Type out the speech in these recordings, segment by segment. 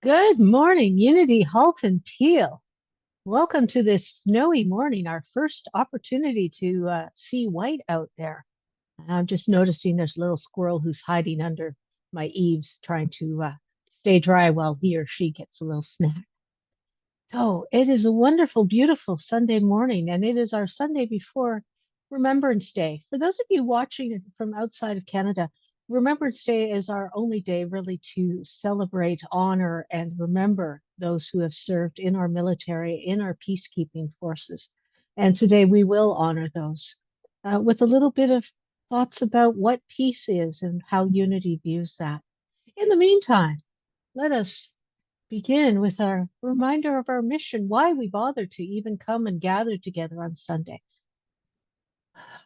Good morning, Unity Halton Peel. Welcome to this snowy morning, our first opportunity to see white out there. And I'm just noticing there's a little squirrel who's hiding under my eaves, trying to stay dry while he or she gets a little snack. Oh, it is a wonderful, beautiful Sunday morning, and it is our Sunday before Remembrance Day. For those of you watching from outside of Canada, Remembrance Day is our only day really to celebrate, honor, and remember those who have served in our military, in our peacekeeping forces. And today we will honor those with a little bit of thoughts about what peace is and how unity views that. In the meantime, let us begin with our reminder of our mission, why we bother to even come and gather together on Sunday.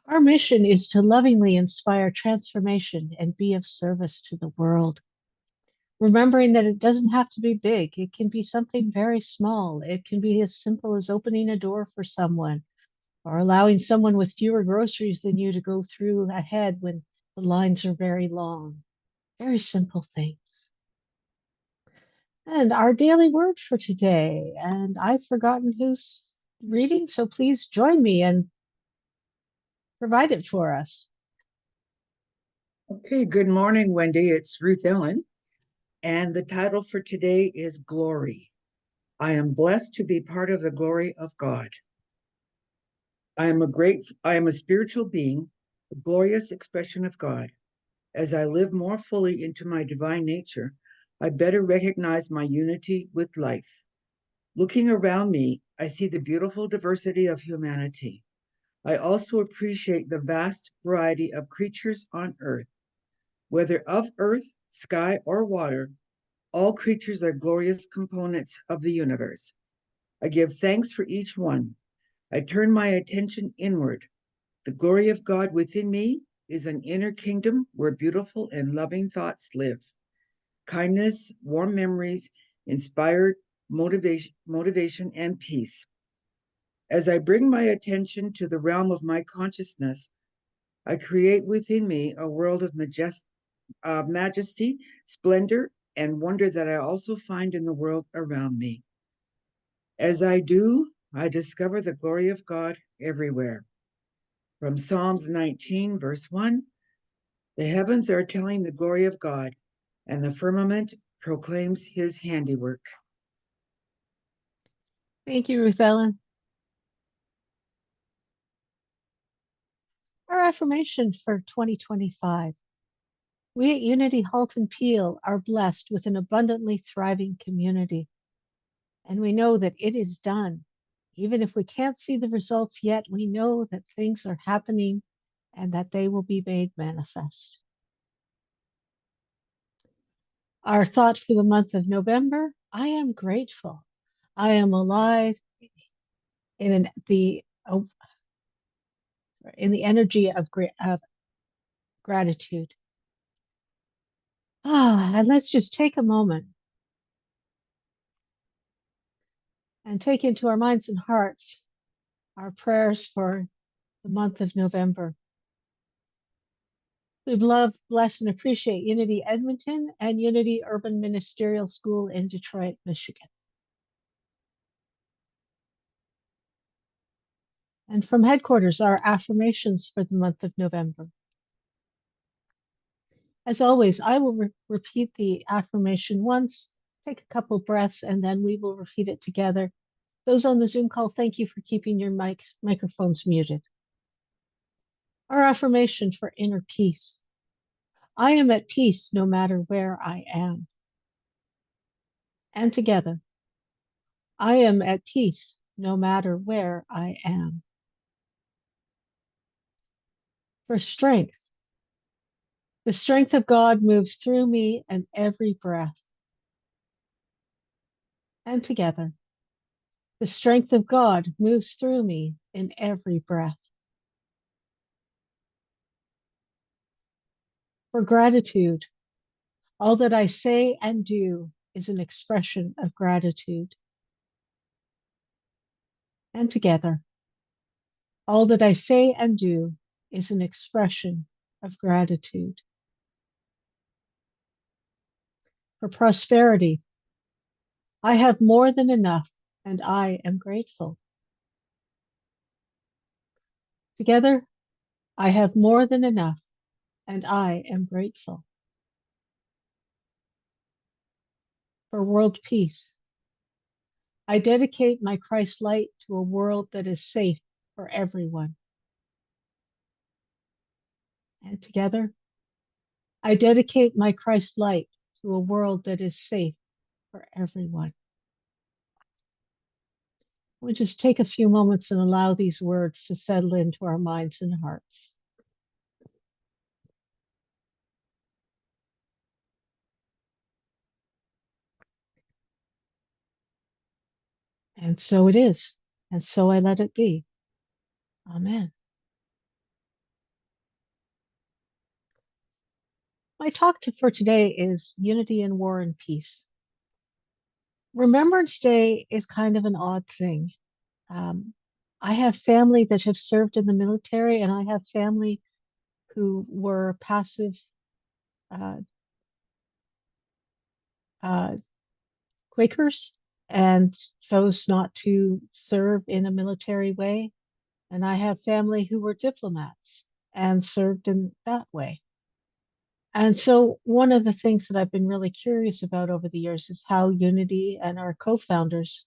Our mission is to lovingly inspire transformation and be of service to the world. Remembering that it doesn't have to be big, it can be something very small. It can be as simple as opening a door for someone or allowing someone with fewer groceries than you to go through ahead when the lines are very long. Very simple things. And our daily word for today. And I've forgotten who's reading, so please join me and provide it for us. Okay, good morning, Wendy. It's Ruth Ellen, and the title for today is Glory. I am blessed to be part of the glory of God. I am a spiritual being, a glorious expression of God. As I live more fully into my divine nature, I better recognize my unity with life. Looking around me, I see the beautiful diversity of humanity. I also appreciate the vast variety of creatures on earth. Whether of earth, sky, or water, all creatures are glorious components of the universe. I give thanks for each one. I turn my attention inward. The glory of God within me is an inner kingdom where beautiful and loving thoughts live. Kindness, warm memories, inspired motivation, and peace. As I bring my attention to the realm of my consciousness, I create within me a world of majesty, splendor, and wonder that I also find in the world around me. As I do, I discover the glory of God everywhere. From Psalms 19, verse 1, the heavens are telling the glory of God, and the firmament proclaims his handiwork. Thank you, Ruth Ellen. Our affirmation for 2025. We at Unity Halton Peel are blessed with an abundantly thriving community, and we know that it is done. Even if we can't see the results yet, we know that things are happening and that they will be made manifest. Our thought for the month of November, I am grateful. I am alive in oh, the energy of gratitude. And let's just take a moment and take into our minds and hearts our prayers for the month of November. We love, bless, and appreciate Unity Edmonton and Unity Urban Ministerial School in Detroit, Michigan. And from headquarters, our affirmations for the month of November. As always, I will repeat the affirmation once, take a couple breaths, and then we will repeat it together. Those on the Zoom call, thank you for keeping your microphones muted. Our affirmation for inner peace. I am at peace no matter where I am. And together, I am at peace no matter where I am. For strength, the strength of God moves through me and every breath. And together, the strength of God moves through me in every breath. For gratitude, all that I say and do is an expression of gratitude. And together, all that I say and do is an expression of gratitude. For prosperity, I have more than enough, and I am grateful. Together, I have more than enough, and I am grateful. For world peace, I dedicate my Christ light to a world that is safe for everyone. And together, I dedicate my Christ light to a world that is safe for everyone. We'll just take a few moments and allow these words to settle into our minds and hearts. And so it is, and so I let it be. Amen. My talk for today is Unity in War and Peace. Remembrance Day is kind of an odd thing. Um, I have family that have served in the military, and I have family who were passive uh, uh, Quakers and chose not to serve in a military way. And I have family who were diplomats and served in that way. And so, one of the things that I've been really curious about over the years is how Unity and our co founders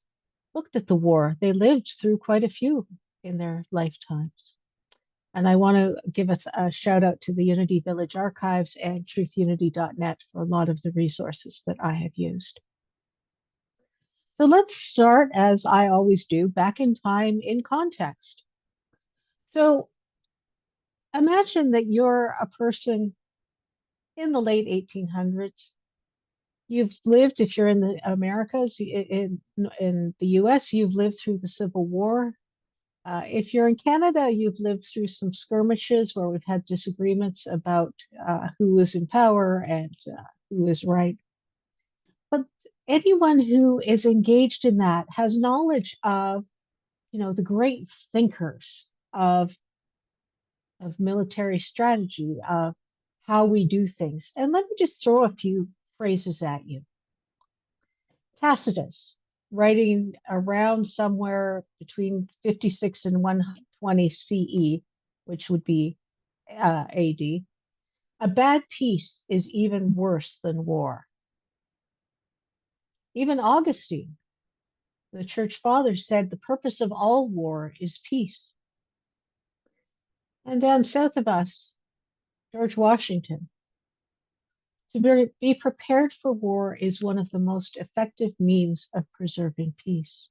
looked at the war. They lived through quite a few in their lifetimes. And I want to give a shout out to the Unity Village Archives and truthunity.net for a lot of the resources that I have used. So let's start, as I always do, back in time in context. So imagine that you're a person in the late 1800s. You've lived, if you're in the Americas, in the US, you've lived through the Civil War. If you're in Canada, you've lived through some skirmishes where we've had disagreements about who is in power and who is right. But anyone who is engaged in that has knowledge of, the great thinkers of military strategy, of how we do things. And let me just throw a few phrases at you. Tacitus, writing around somewhere between 56 and 120 CE, which would be AD, a bad peace is even worse than war. Even Augustine, the church father, said the purpose of all war is peace. And down south of us, George Washington, to be prepared for war is one of the most effective means of preserving peace.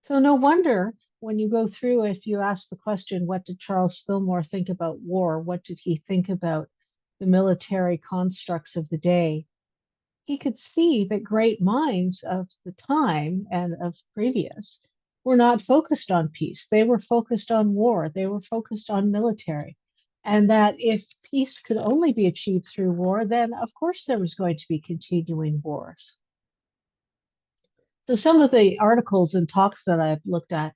So no wonder when you go through, if you ask the question, what did Charles Fillmore think about war? What did he think about the military constructs of the day? He could see that great minds of the time and of previous were not focused on peace. They were focused on war. They were focused on military. And that if peace could only be achieved through war, then of course there was going to be continuing wars. So some of the articles and talks that I've looked at,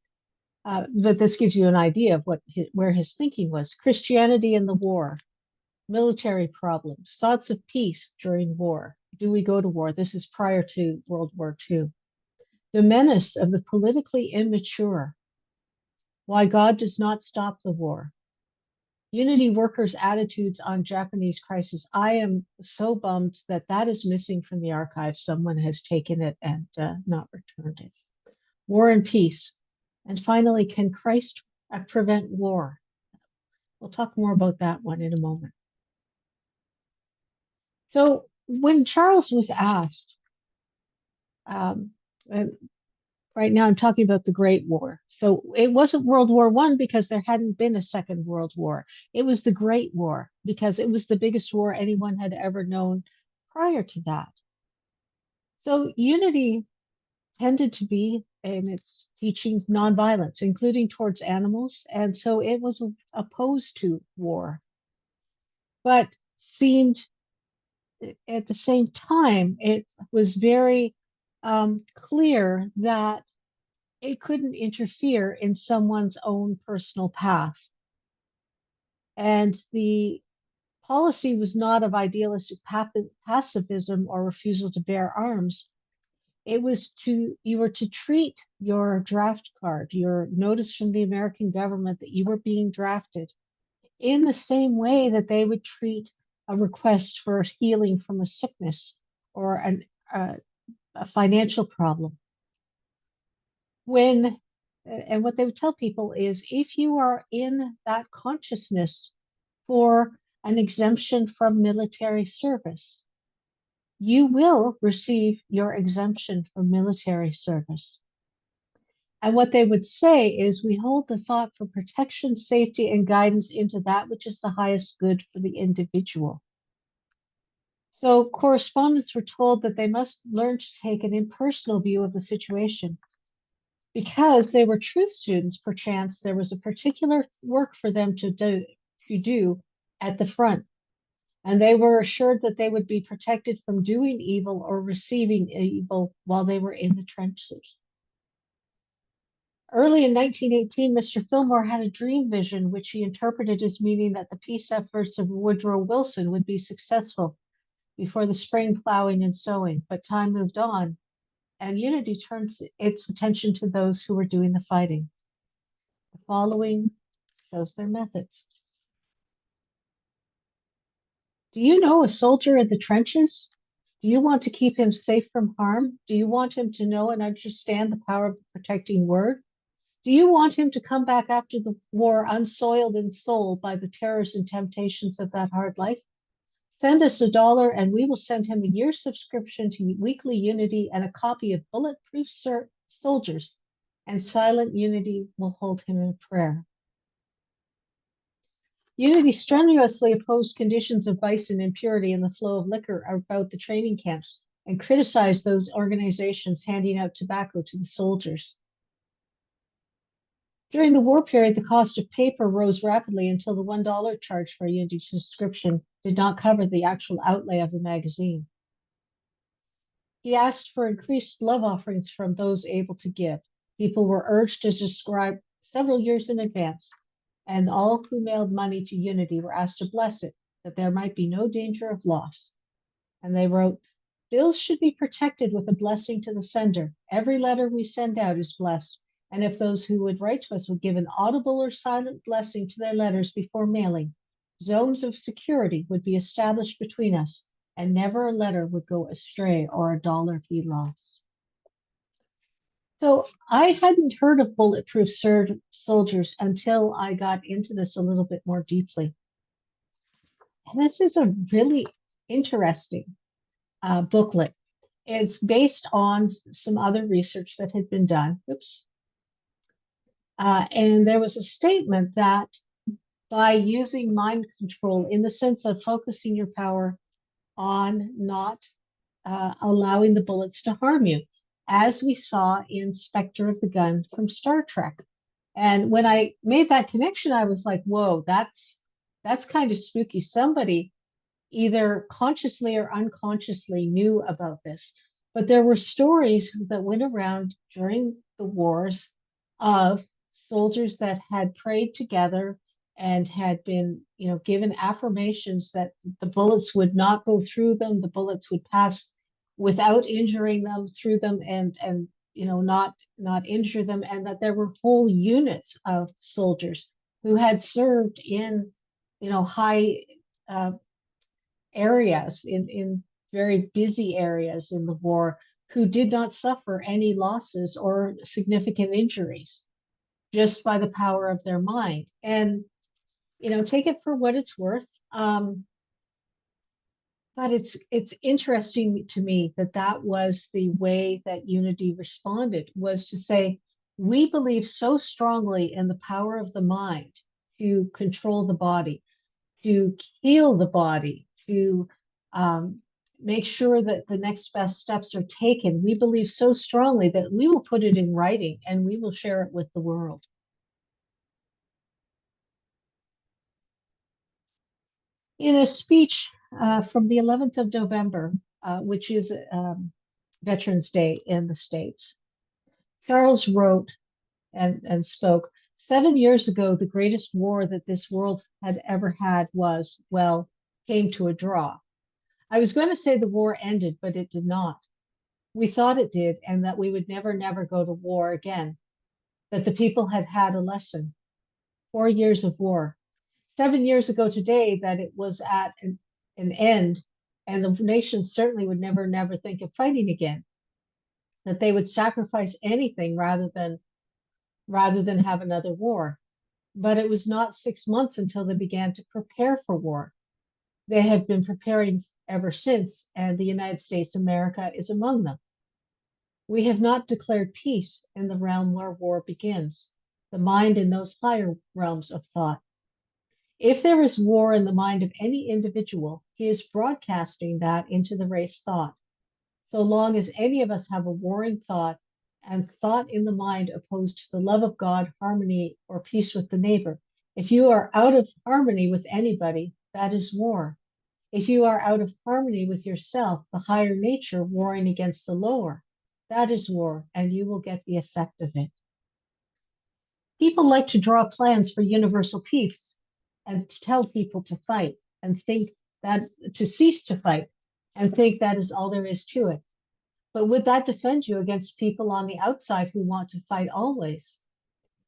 but this gives you an idea of where his thinking was. Christianity in the war, military problems, thoughts of peace during war. Do we go to war? This is prior to World War II. The menace of the politically immature. Why God does not stop the war. Unity workers' attitudes on Japanese crisis. I am so bummed that that is missing from the archives. Someone has taken it and not returned it. War and peace. And finally, can Christ prevent war? We'll talk more about that one in a moment. So when Charles was asked, um, right now I'm talking about the Great War. So it wasn't World War I because there hadn't been a Second World War. It was the Great War because it was the biggest war anyone had ever known prior to that. So unity tended to be in its teachings nonviolence, including towards animals. And so it was opposed to war, but seemed at the same time, it was very clear that it couldn't interfere in someone's own personal path. And the policy was not of idealistic pacifism or refusal to bear arms, you were to treat your draft card, your notice from the American government that you were being drafted, in the same way that they would treat a request for healing from a sickness or a financial problem. And what they would tell people is, if you are in that consciousness for an exemption from military service, you will receive your exemption from military service. And what they would say is, we hold the thought for protection, safety, and guidance into that which is the highest good for the individual. So correspondents were told that they must learn to take an impersonal view of the situation. Because they were truth students, perchance there was a particular work for them to do at the front. And they were assured that they would be protected from doing evil or receiving evil while they were in the trenches. Early in 1918, Mr. Fillmore had a dream vision, which he interpreted as meaning that the peace efforts of Woodrow Wilson would be successful before the spring plowing and sowing. But time moved on, and Unity turns its attention to those who were doing the fighting. The following shows their methods. Do you know a soldier in the trenches? Do you want to keep him safe from harm? Do you want him to know and understand the power of the protecting word? Do you want him to come back after the war unsoiled in soul by the terrors and temptations of that hard life? Send us $1 and we will send him a year's subscription to Weekly Unity and a copy of Bulletproof Soldiers, and Silent Unity will hold him in prayer. Unity strenuously opposed conditions of vice and impurity in the flow of liquor about the training camps, and criticized those organizations handing out tobacco to the soldiers. During the war period, the cost of paper rose rapidly until the $1 charge for a Unity subscription did not cover the actual outlay of the magazine. He asked for increased love offerings from those able to give. People were urged to subscribe several years in advance, and all who mailed money to Unity were asked to bless it, that there might be no danger of loss. And they wrote, bills should be protected with a blessing to the sender. Every letter we send out is blessed. And if those who would write to us would give an audible or silent blessing to their letters before mailing, zones of security would be established between us, and never a letter would go astray or $1 be lost. So I hadn't heard of Bulletproof Soldiers until I got into this a little bit more deeply. And this is a really interesting booklet. It's based on some other research that had been done. Oops. And there was a statement that by using mind control in the sense of focusing your power on not allowing the bullets to harm you, as we saw in Spectre of the Gun from Star Trek. And when I made that connection, I was like, whoa, that's kind of spooky. Somebody either consciously or unconsciously knew about this. But there were stories that went around during the wars of soldiers that had prayed together and had been, given affirmations that the bullets would not go through them, the bullets would pass without injuring them through them, and not injure them, and that there were whole units of soldiers who had served in high areas, in very busy areas in the war, who did not suffer any losses or significant injuries just by the power of their mind. And take it for what it's worth. But it's interesting to me that was the way that Unity responded, was to say, we believe so strongly in the power of the mind to control the body, to heal the body, to make sure that the next best steps are taken. We believe so strongly that we will put it in writing and we will share it with the world. In a speech from the 11th of November, which is Veterans Day in the States, Charles wrote and spoke, 7 years ago, the greatest war that this world had ever had came to a draw. I was going to say the war ended, but it did not. We thought it did, and that we would never go to war again, that the people had had a lesson. 4 years of war. 7 years ago today, that it was at an end, and the nation certainly would never think of fighting again, that they would sacrifice anything rather than have another war. But it was not 6 months until they began to prepare for war. They have been preparing ever since, and the United States of America is among them. We have not declared peace in the realm where war begins, the mind in those higher realms of thought. If there is war in the mind of any individual, he is broadcasting that into the race thought. So long as any of us have a warring thought and thought in the mind opposed to the love of God, harmony, or peace with the neighbor, if you are out of harmony with anybody, that is war. If you are out of harmony with yourself, the higher nature warring against the lower, that is war, and you will get the effect of it. People like to draw plans for universal peace and tell people to fight and think that to cease to fight and think that is all there is to it. But would that defend you against people on the outside who want to fight always?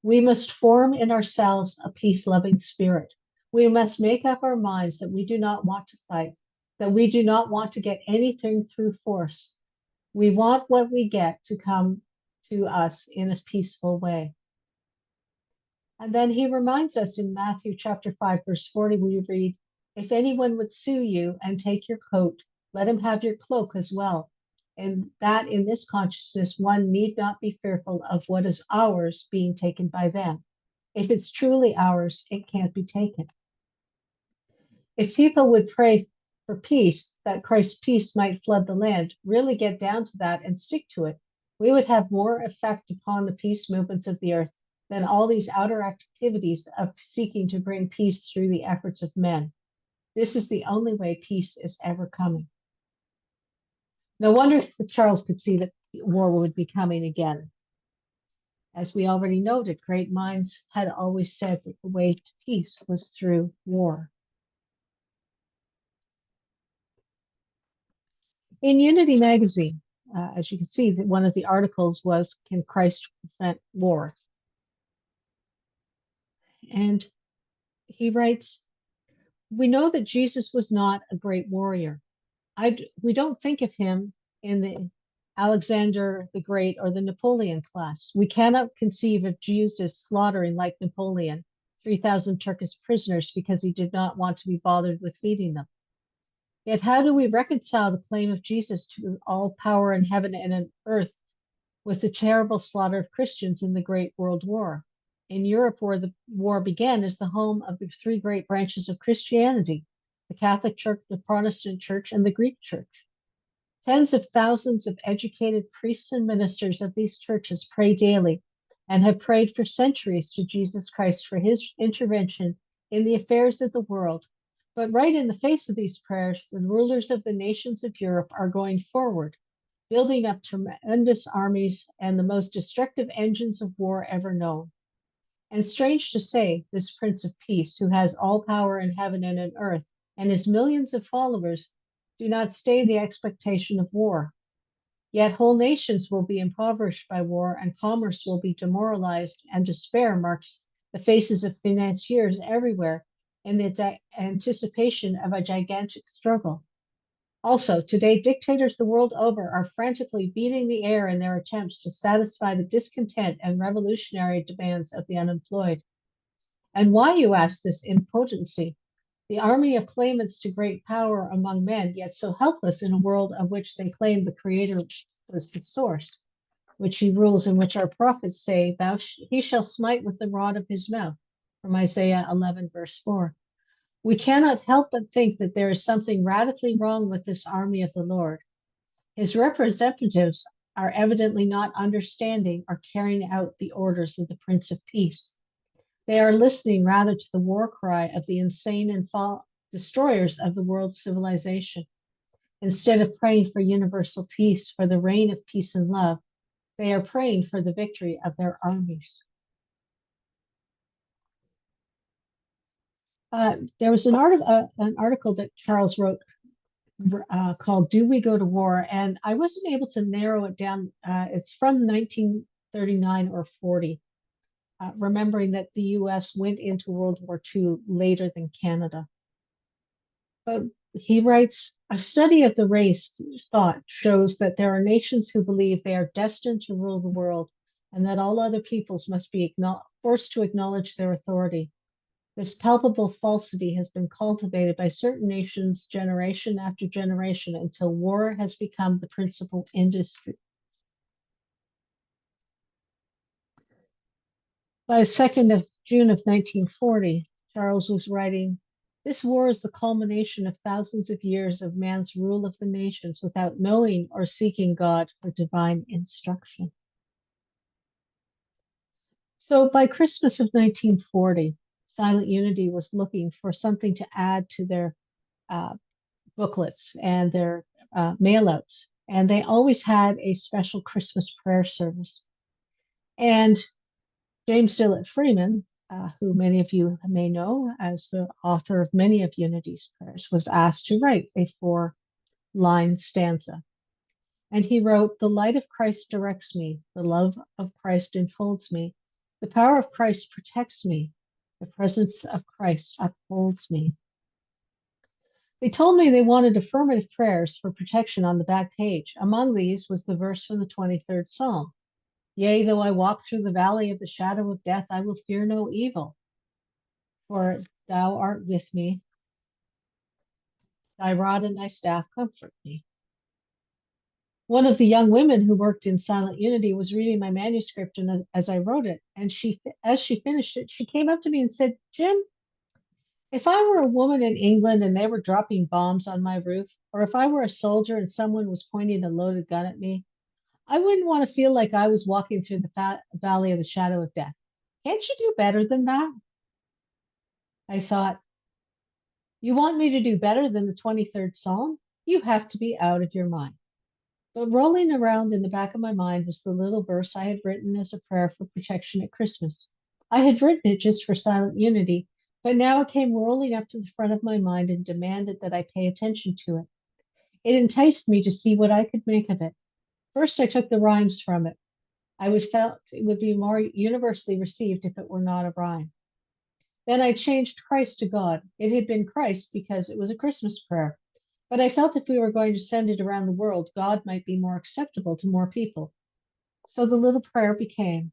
We must form in ourselves a peace-loving spirit. We must make up our minds that we do not want to fight, that we do not want to get anything through force. We want what we get to come to us in a peaceful way. And then he reminds us in Matthew chapter 5, verse 40, we read, if anyone would sue you and take your coat, let him have your cloak as well. And that in this consciousness, one need not be fearful of what is ours being taken by them. If it's truly ours, it can't be taken. If people would pray for peace, that Christ's peace might flood the land, really get down to that and stick to it, we would have more effect upon the peace movements of the earth than all these outer activities of seeking to bring peace through the efforts of men. This is the only way peace is ever coming. No wonder that Charles could see that war would be coming again. As we already noted, great minds had always said that the way to peace was through war. In Unity magazine, as you can see, that one of the articles was, can Christ prevent war? And he writes, we know that Jesus was not a great warrior. We don't think of him in the Alexander the Great or the Napoleon class. We cannot conceive of Jesus slaughtering like Napoleon 3,000 Turkish prisoners because he did not want to be bothered with feeding them. Yet how do we reconcile the claim of Jesus to all power in heaven and on earth with the terrible slaughter of Christians in the Great World War? In Europe, where the war began, is the home of the three great branches of Christianity, the Catholic Church, the Protestant Church, and the Greek Church. Tens of thousands of educated priests and ministers of these churches pray daily and have prayed for centuries to Jesus Christ for his intervention in the affairs of the world. But right in the face of these prayers, the rulers of the nations of Europe are going forward, building up tremendous armies and the most destructive engines of war ever known. And strange to say, this Prince of Peace, who has all power in heaven and on earth, and his millions of followers, do not stay the expectation of war. Yet whole nations will be impoverished by war, and commerce will be demoralized, and despair marks the faces of financiers everywhere in the anticipation of a gigantic struggle. Also, today, dictators the world over are frantically beating the air in their attempts to satisfy the discontent and revolutionary demands of the unemployed. And why, you ask, this impotency? The army of claimants to great power among men, yet so helpless in a world of which they claim the Creator was the source, which he rules, and which our prophets say, he shall smite with the rod of his mouth, from Isaiah 11, verse 4. We cannot help but think that there is something radically wrong with this army of the Lord. His representatives are evidently not understanding or carrying out the orders of the Prince of Peace. They are listening rather to the war cry of the insane and destroyers of the world's civilization. Instead of praying for universal peace, for the reign of peace and love, they are praying for the victory of their armies. There was an article that Charles wrote called "Do We Go to War?" And I wasn't able to narrow it down. It's from 1939 or 40, remembering that the U.S. went into World War II later than Canada. But he writes, a study of the race thought shows that there are nations who believe they are destined to rule the world and that all other peoples must be forced to acknowledge their authority. This palpable falsity has been cultivated by certain nations generation after generation until war has become the principal industry. By the 2nd of June of 1940, Charles was writing, this war is the culmination of thousands of years of man's rule of the nations without knowing or seeking God for divine instruction. So by Christmas of 1940, Silent Unity was looking for something to add to their uh, booklets and their mailouts. And they always had a special Christmas prayer service. And James Dillett Freeman, who many of you may know as the author of many of Unity's prayers, was asked to write a 4-line stanza. And he wrote, the light of Christ directs me, the love of Christ enfolds me, the power of Christ protects me, the presence of Christ upholds me. They told me they wanted affirmative prayers for protection on the back page. Among these was the verse from the 23rd Psalm. Yea, though I walk through the valley of the shadow of death, I will fear no evil, for thou art with me. Thy rod and thy staff comfort me. One of the young women who worked in Silent Unity was reading my manuscript and as I wrote it, and as she finished it, she came up to me and said, Jim, if I were a woman in England and they were dropping bombs on my roof, or if I were a soldier and someone was pointing a loaded gun at me, I wouldn't want to feel like I was walking through the valley of the shadow of death. Can't you do better than that? I thought, you want me to do better than the 23rd Psalm? You have to be out of your mind. But rolling around in the back of my mind was the little verse I had written as a prayer for protection at Christmas. I had written it just for Silent Unity, but now it came rolling up to the front of my mind and demanded that I pay attention to it. It enticed me to see what I could make of it. First, I took the rhymes from it. I would felt it would be more universally received if it were not a rhyme. Then I changed Christ to God. It had been Christ because it was a Christmas prayer. But I felt if we were going to send it around the world, God might be more acceptable to more people. So the little prayer became,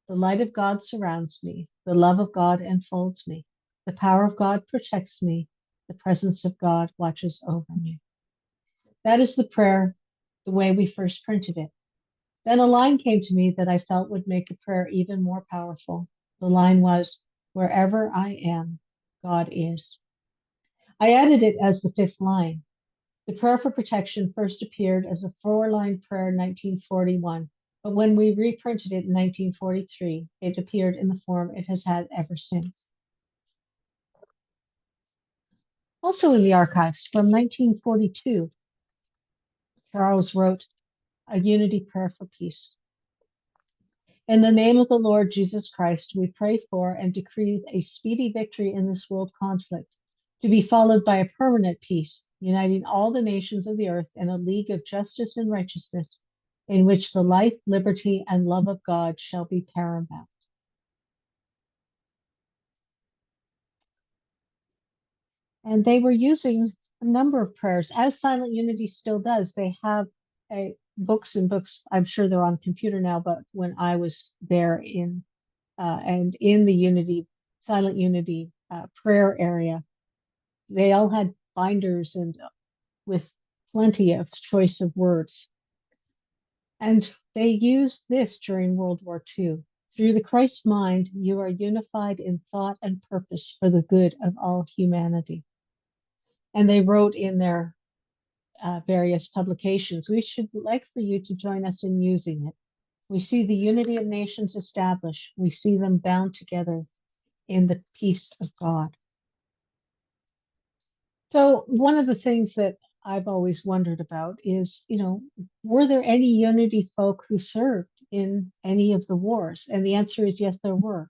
the light of God surrounds me, the love of God enfolds me, the power of God protects me, the presence of God watches over me. That is the prayer, the way we first printed it. Then a line came to me that I felt would make the prayer even more powerful. The line was, wherever I am, God is. I added it as the 5th line. The prayer for protection first appeared as a 4-line prayer in 1941, but when we reprinted it in 1943, it appeared in the form it has had ever since. Also in the archives from 1942, Charles wrote a unity prayer for peace. In the name of the Lord Jesus Christ, we pray for and decree a speedy victory in this world conflict, to be followed by a permanent peace, uniting all the nations of the earth in a league of justice and righteousness, in which the life, liberty, and love of God shall be paramount. And they were using a number of prayers, as Silent Unity still does. They have books and books. I'm sure they're on computer now, but when I was there in the Unity, Silent Unity prayer area, they all had binders and with plenty of choice of words. And they used this during World War II. Through the Christ mind, you are unified in thought and purpose for the good of all humanity. And they wrote in their various publications, we should like for you to join us in using it. We see the unity of nations established. We see them bound together in the peace of God. So one of the things that I've always wondered about is, were there any Unity folk who served in any of the wars? And the answer is yes, there were.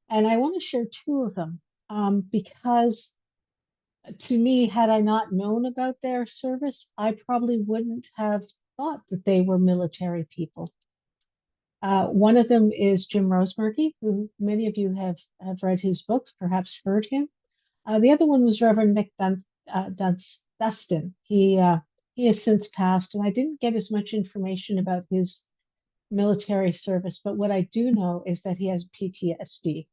And I want to share 2 of them because To me, had I not known about their service, I probably wouldn't have thought that they were military people. One of them is Jim Rosemerky, who many of you have read his books, perhaps heard him. The other one was Reverend Dustin. He has since passed, and I didn't get as much information about his military service, but what I do know is that he has PTSD,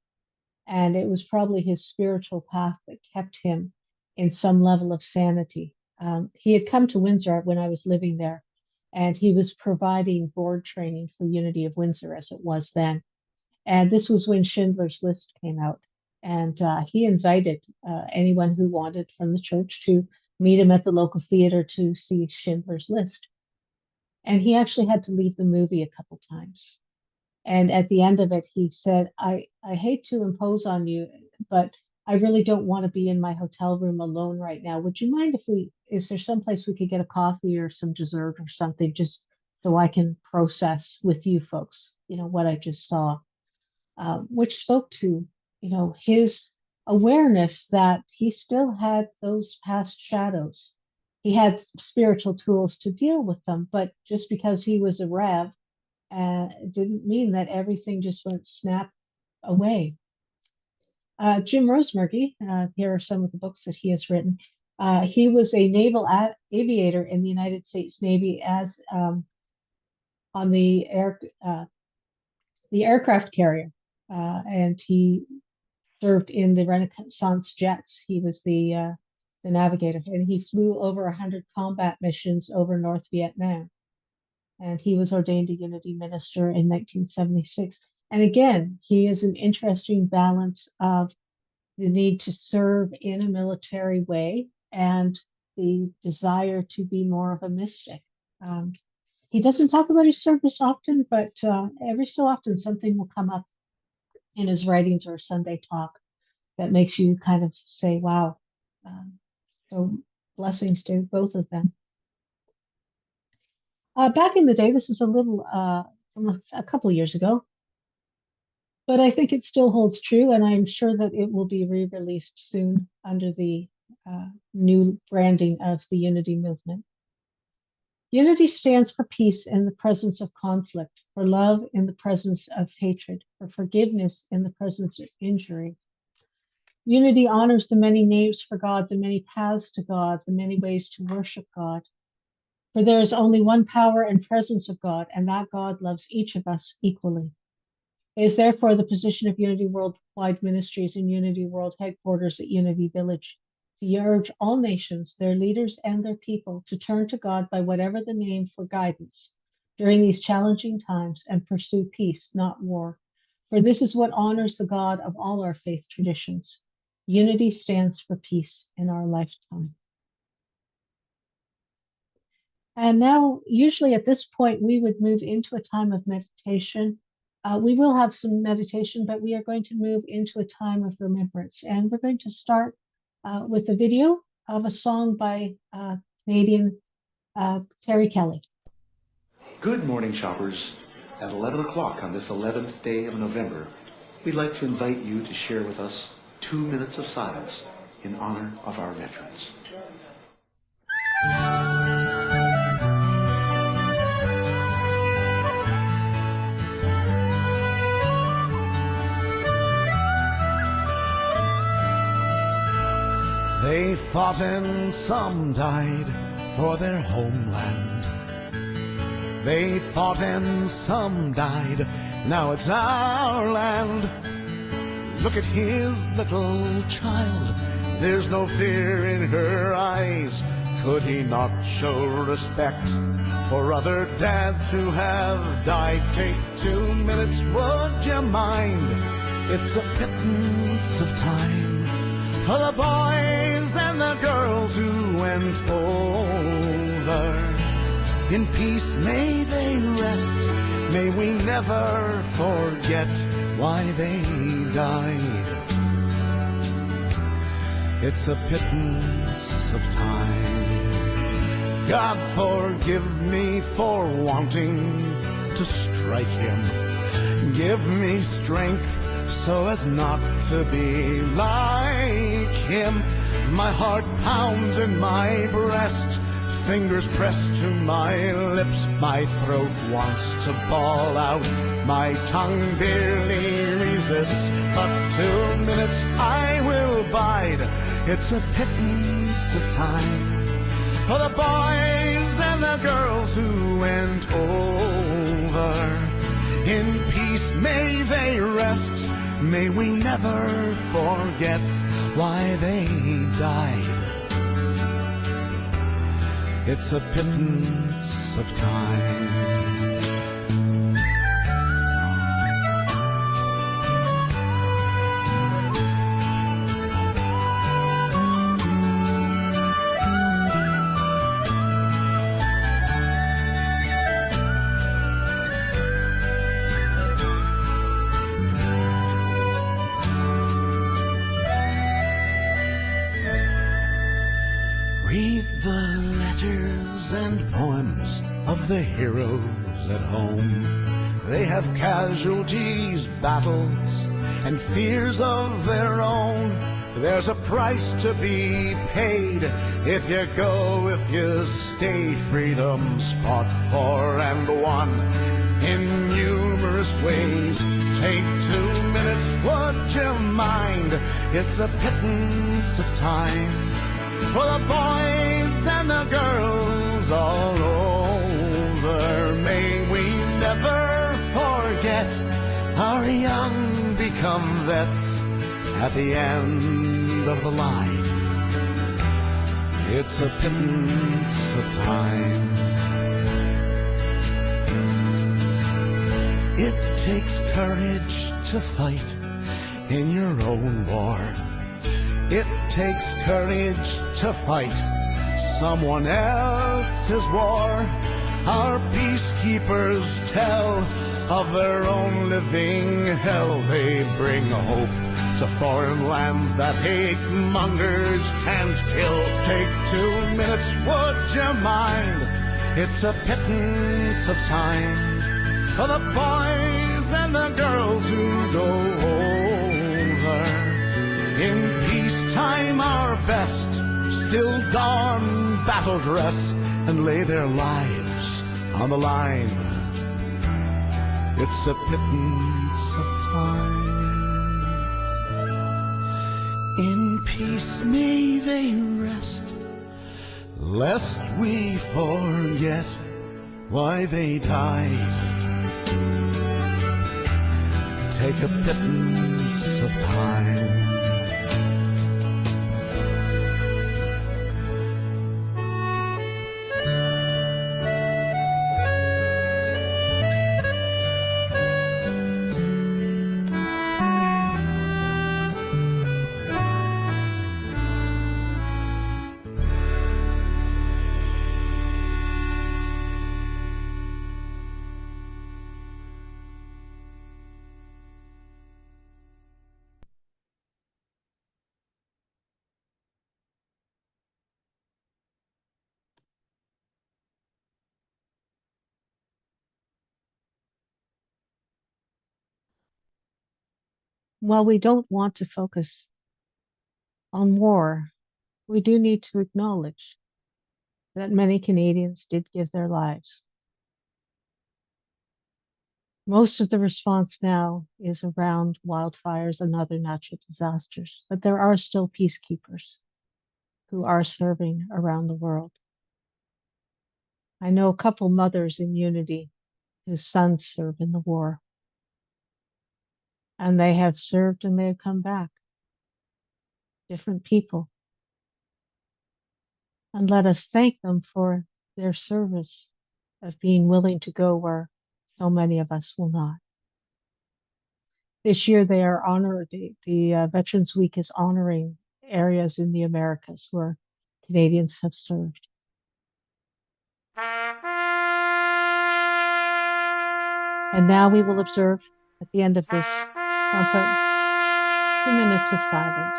and it was probably his spiritual path that kept him in some level of sanity. He had come to Windsor when I was living there, and he was providing board training for Unity of Windsor as it was then. And this was when Schindler's List came out. And he invited anyone who wanted from the church to meet him at the local theater to see Schindler's List. And he actually had to leave the movie a couple times. And at the end of it, he said, I hate to impose on you, but I really don't want to be in my hotel room alone right now. Would you mind if is there some place we could get a coffee or some dessert or something just so I can process with you folks, what I just saw, which spoke to, his awareness that he still had those past shadows. He had spiritual tools to deal with them, but just because he was a rev, it didn't mean that everything just went snap away. Jim Rosemerky, here are some of the books that he has written. He was a naval aviator in the United States Navy as on the aircraft carrier, and he served in the Renaissance jets. He was the navigator, and he flew over 100 combat missions over North Vietnam. And he was ordained a Unity minister in 1976. And again, he is an interesting balance of the need to serve in a military way and the desire to be more of a mystic. He doesn't talk about his service often, but every so often something will come up in his writings or a Sunday talk that makes you kind of say, wow. So blessings to both of them. Back in the day, this is a little from a couple of years ago, but I think it still holds true, and I'm sure that it will be re-released soon under the new branding of the Unity movement. Unity stands for peace in the presence of conflict, for love in the presence of hatred, for forgiveness in the presence of injury. Unity honors the many names for God, the many paths to God, the many ways to worship God. For there is only one power and presence of God, and that God loves each of us equally. It is therefore the position of Unity Worldwide Ministries and Unity World Headquarters at Unity Village to urge all nations, their leaders and their people, to turn to God by whatever the name for guidance during these challenging times and pursue peace, not war. For this is what honors the God of all our faith traditions. Unity stands for peace in our lifetime. And now, usually at this point, we would move into a time of meditation. We will have some meditation, but we are going to move into a time of remembrance. And we're going to start with a video of a song by Canadian Terry Kelly. Good morning, shoppers. At 11 o'clock on this 11th day of November, we'd like to invite you to share with us 2 minutes of silence in honor of our veterans. They fought and some died for their homeland. They fought and some died, now it's our land. Look at his little child, there's no fear in her eyes. Could he not show respect for other dads who have died? Take 2 minutes, would you mind? It's a pittance of time for the boys and the girls who went over. In peace may they rest, may we never forget why they died. It's a pittance of time. God forgive me for wanting to strike him. Give me strength so as not to be like him. My heart pounds in my breast, fingers pressed to my lips. My throat wants to bawl out, my tongue barely resists. But 2 minutes I will bide, it's a pittance of time for the boys and the girls who went over. In peace may they rest, may we never forget why they died. It's a pittance of time. Read the letters and poems of the heroes at home. They have casualties, battles, and fears of their own. There's a price to be paid if you go, if you stay. Freedom's fought for and won in numerous ways. Take 2 minutes, would you mind? It's a pittance of time for the boys and the girls all over. May we never forget our young become vets at the end of the line. It's a pittance of time. It takes courage to fight in your own war. It takes courage to fight someone else's war. Our peacekeepers tell of their own living hell. They bring hope to foreign lands that hate mongers can't kill. Take 2 minutes, would you mind? It's a pittance of time for the boys and the girls who go over. In peacetime our best still don battle dress and lay their lives on the line. It's a pittance of time. In peace may they rest, lest we forget why they died. Take a pittance of time. While we don't want to focus on war, we do need to acknowledge that many Canadians did give their lives. Most of the response now is around wildfires and other natural disasters, but there are still peacekeepers who are serving around the world. I know a couple mothers in Unity whose sons serve in the war, and they have served and they have come back, different people. And let us thank them for their service of being willing to go where so many of us will not. This year, they are honored. The Veterans Week is honoring areas in the Americas where Canadians have served. And now we will observe at the end of this trumpet 2 minutes of silence.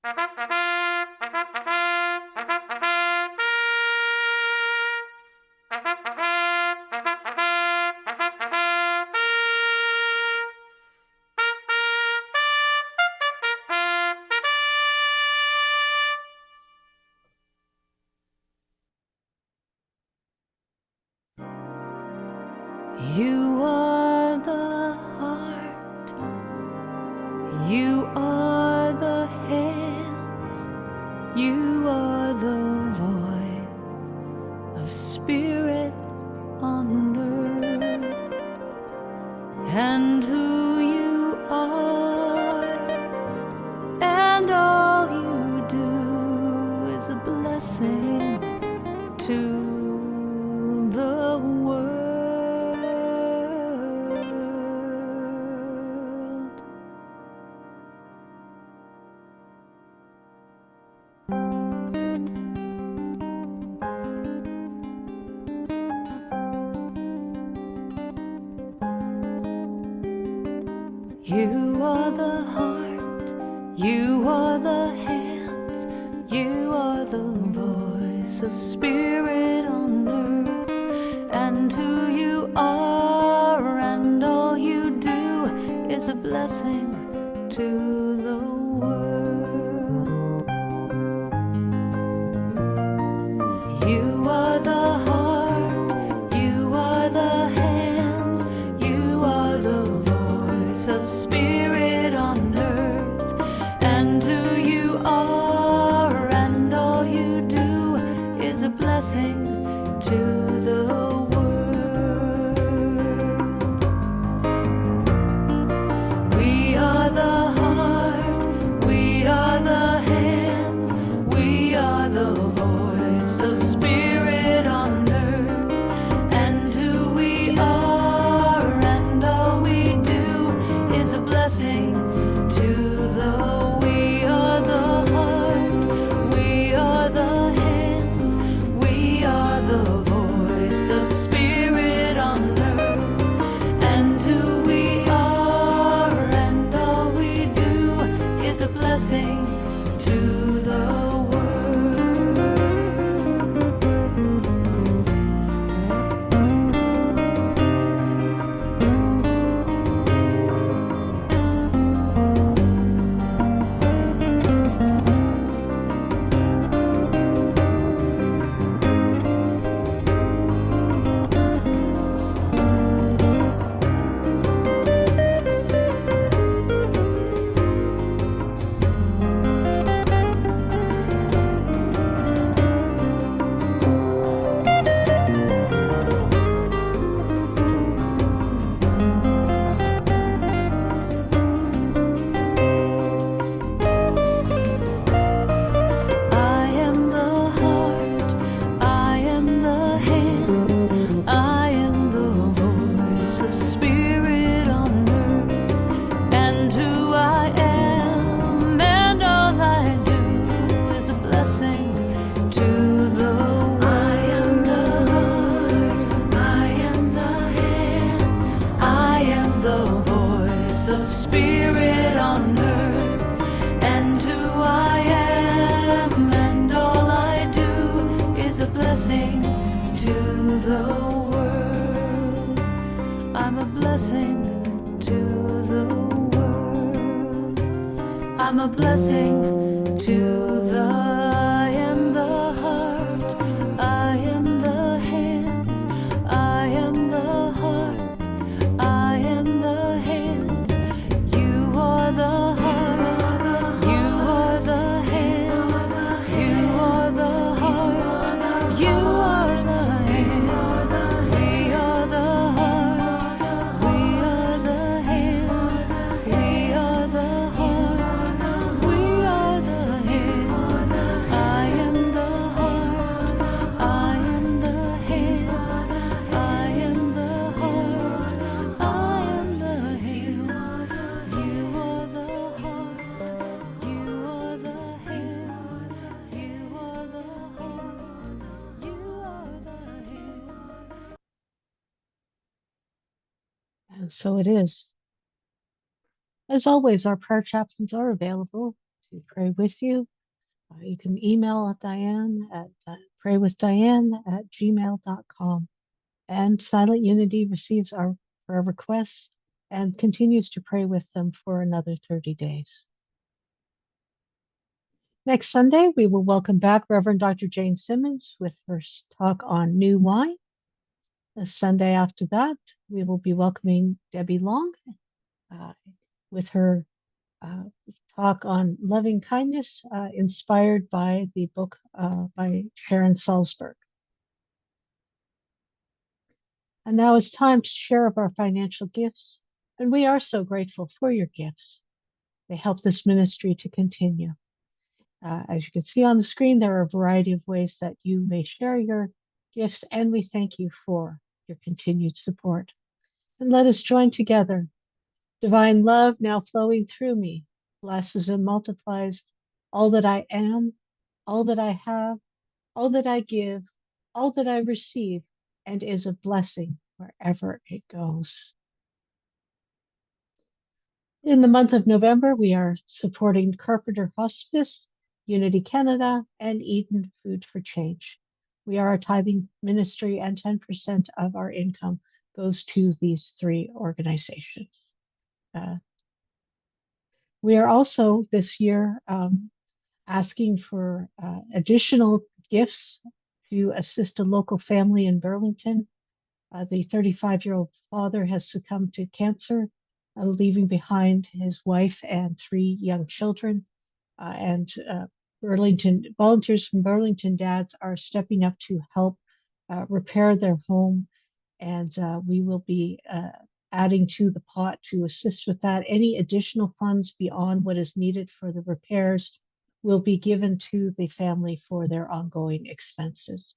You are the heart, you are the hands, you are the voice of spirit on earth, and who you are, and all you do is a blessing to the world. You are the heart, you are the hands, you are the voice of spirit on earth, and who you are and all you do is a blessing to the world. You are the heart, you are the hands, you are the voice of spirit on earth, and who you are and all you do is a blessing to the world. We are the heart, we are the hands, we are the voice of spirit on earth, and who we are and all we do is a blessing to the world. We are the heart, we are the hands, we are the voice of spirit on earth, and who we are and all we do is a blessing to the world. I am the heart, I am the hands, I am the voice of spirit on earth, and who I am and all I do is a blessing to the world. I am the heart, I am the hands, I am the voice of spirit on earth, and who I am and all I do is a blessing to the world. I'm a blessing to the world. I'm a blessing to the I am the heart, I am the hands, I am the heart, I am the hands. You are the heart, you are the hands, you are the heart, you are the hands. We are the heart, we are the hands, we are the heart, we are the hands. I am the heart, I am the hands, I am the heart, I am the hands. You are the heart, you are the hands, you are the heart, you are the hands. And so it is. As always, our prayer chaplains are available to pray with you. You can email Diane at praywithdiane@gmail.com. And Silent Unity receives our prayer requests and continues to pray with them for another 30 days. Next Sunday, we will welcome back Reverend Dr. Jane Simmons with her talk on new wine. The Sunday after that, we will be welcoming Debbie Long with her talk on loving kindness, inspired by the book by Sharon Salzberg. And now it's time to share of our financial gifts. And we are so grateful for your gifts. They help this ministry to continue. As you can see on the screen, there are a variety of ways that you may share your gifts, and we thank you for your continued support. And let us join together. Divine love now flowing through me blesses and multiplies all that I am, all that I have, all that I give, all that I receive, and is a blessing wherever it goes. In the month of November, we are supporting Carpenter Hospice, Unity Canada, and Eden Food for Change. We are a tithing ministry, and 10% of our income goes to these three organizations. We are also this year asking for additional gifts to assist a local family in Burlington. The 35-year-old father has succumbed to cancer, leaving behind his wife and 3 young children. Volunteers from Burlington Dads are stepping up to help repair their home, and we will be adding to the pot to assist with that. Any additional funds beyond what is needed for the repairs will be given to the family for their ongoing expenses.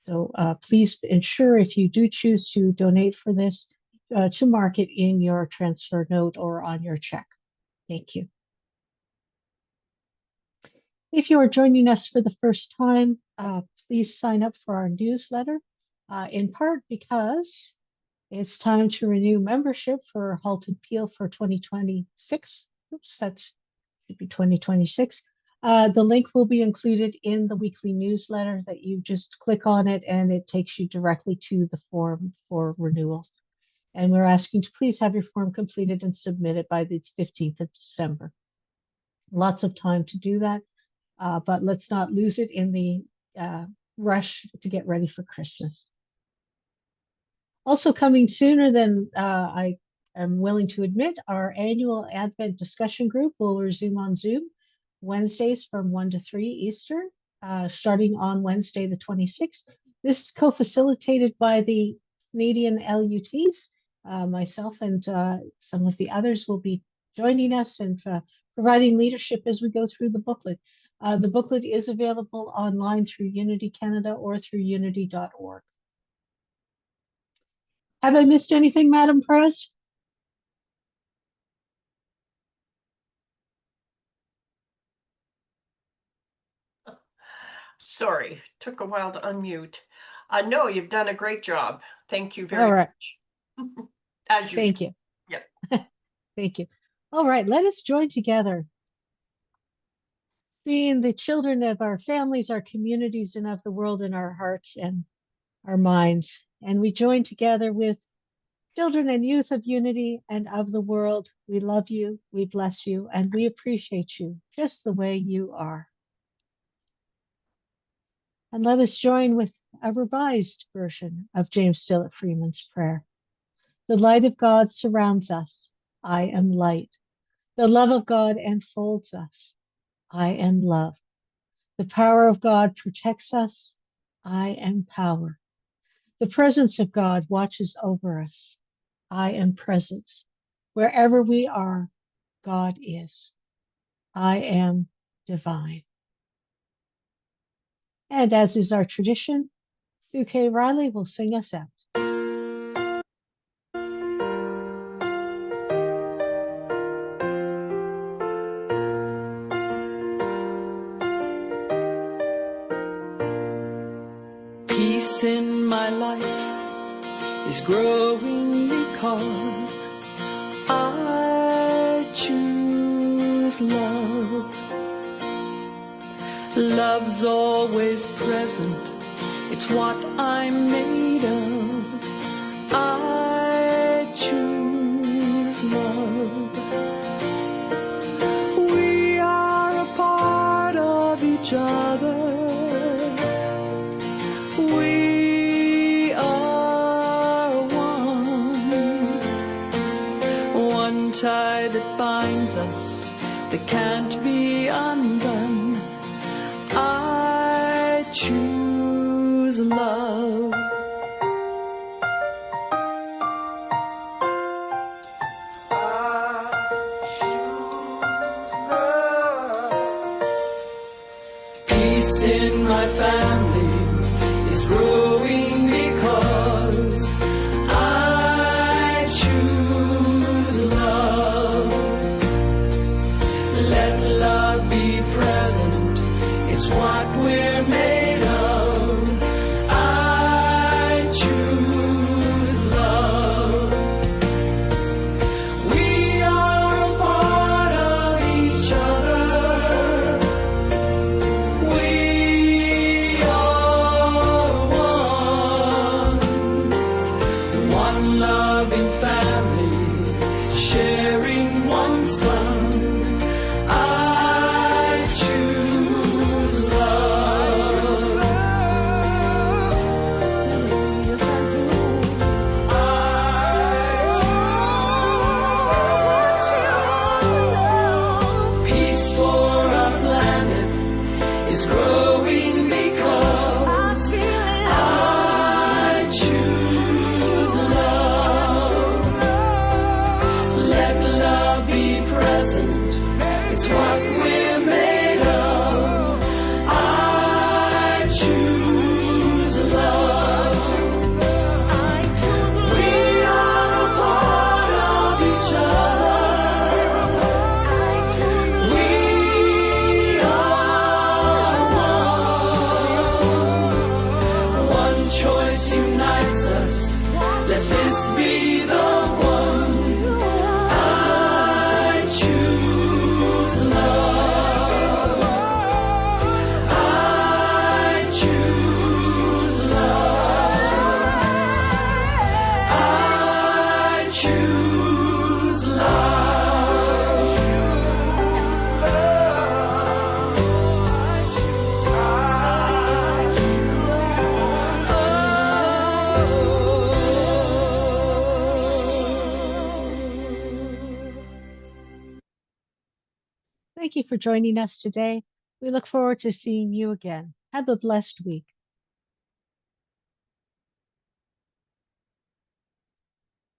So please ensure, if you do choose to donate for this, to mark it in your transfer note or on your check. Thank you. If you are joining us for the first time, please sign up for our newsletter, in part because it's time to renew membership for Halt and Peel for 2026. Oops, that should be 2026. The link will be included in the weekly newsletter that you just click on it and it takes you directly to the form for renewals. And we're asking to please have your form completed and submitted by the 15th of December. Lots of time to do that, but let's not lose it in the rush to get ready for Christmas. Also coming sooner than I am willing to admit, our annual Advent discussion group will resume on Zoom Wednesdays from 1 to 3 Eastern, starting on Wednesday the 26th. This is co-facilitated by the Canadian LUTs. Myself and some of the others will be joining us and providing leadership as we go through the booklet. The booklet is available online through Unity Canada or through unity.org. Have I missed anything, Madam Press? Sorry, took a while to unmute. No, you've done a great job. Thank you very All right. much. As usual. Thank you. Yeah. Thank you. All right, let us join together. Seeing the children of our families, our communities, and of the world in our hearts and our minds. And we join together with children and youth of Unity and of the world. We love you, we bless you, and we appreciate you just the way you are. And let us join with a revised version of James Stillett Freeman's prayer. The light of God surrounds us. I am light. The love of God enfolds us. I am love. The power of God protects us. I am power. The presence of God watches over us. I am presence. Wherever we are, God is. I am divine. And as is our tradition, Sue K. Riley will sing us out. Peace in my life is growing because I choose love. Love's always present, it's what I'm made of. I choose love. We are a part of each other. We are one tie that binds us, that can't be undone. I choose love. Peace in my family is growing because I choose love. Let love be present, it's what we're made of. I choose love. We are a part of each other. We are one loving family, sharing one son. I choose love. Peace for our planet is growing because I choose love. Let love be present, it's what we're made of. I choose love. We are a part of each other. We are one choice unites us. Let this be the one. I choose love. I choose love. I choose Thank you for joining us today. We look forward to seeing you again. Have a blessed week.